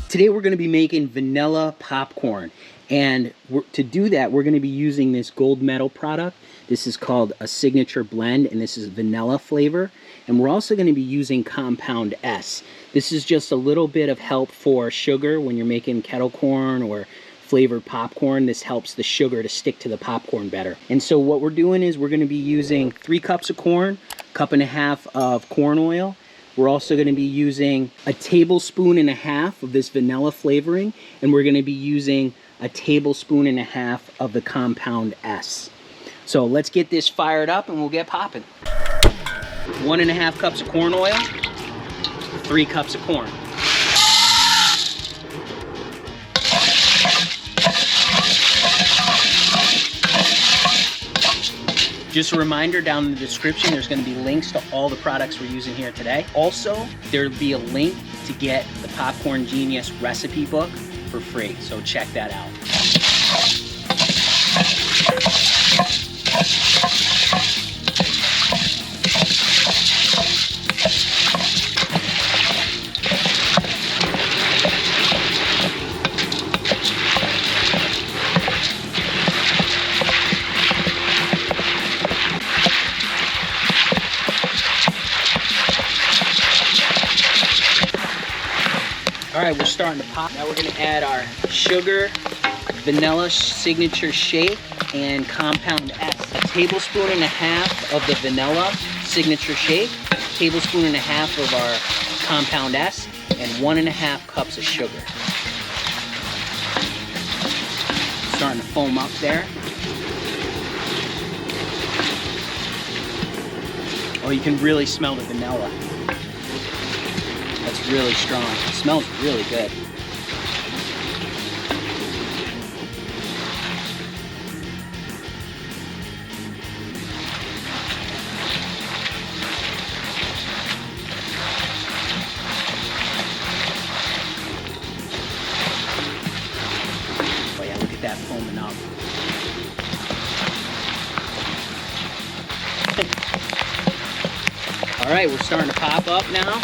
Today we're going to be making vanilla popcorn, and to do that we're going to be using this gold medal product. This is called a signature blend, and this is vanilla flavor. And we're also going to be using compound S. This is just a little bit of help for sugar when you're making kettle corn or flavored popcorn. This helps the sugar to stick to the popcorn better. And so what we're doing is we're going to be using 3 cups of corn, 1.5 cups of corn oil. We're also going to be using a 1.5 tablespoons of this vanilla flavoring, and we're going to be using a 1.5 tablespoons of the compound S. So let's get this fired up and we'll get popping. 1.5 cups of corn oil, 3 cups of corn. Just a reminder, down in the description, there's going to be links to all the products we're using here today. Also, there'll be a link to get the Popcorn Genius recipe book for free, so check that out. All right, we're starting to pop. Now we're gonna add our sugar, vanilla signature shake, and compound S. 1.5 tablespoons of the vanilla signature shake, 1.5 tablespoons of our compound S, and 1.5 cups of sugar. Starting to foam up there. Oh, you can really smell the vanilla. That's really strong. It smells really good. Oh yeah, look at that foaming up. All right, we're starting to pop up now.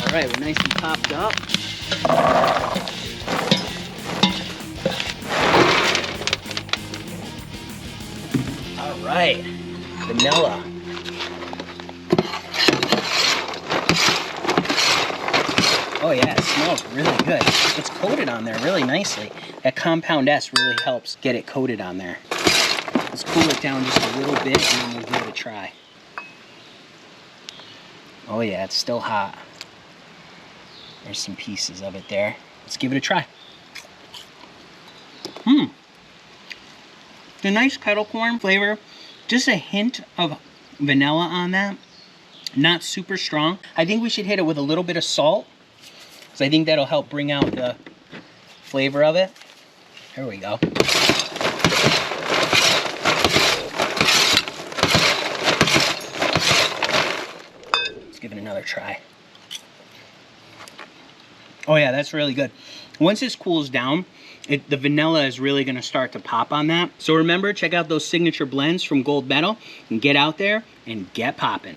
All right, we're nice and popped up. All right, vanilla. Oh yeah, it smells really good. It's coated on there really nicely. That compound S really helps get it coated on there. Let's cool it down just a little bit and then we'll give it a try. Oh yeah, it's still hot. There's some pieces of it there. Let's give it a try. The nice kettle corn flavor. Just a hint of vanilla on that. Not super strong. I think we should hit it with a little bit of salt, because I think that'll help bring out the flavor of it. There we go. Let's give it another try. Oh yeah, that's really good. Once this cools down, the vanilla is really going to start to pop on that. So remember, check out those signature blends from Gold Medal and get out there and get popping.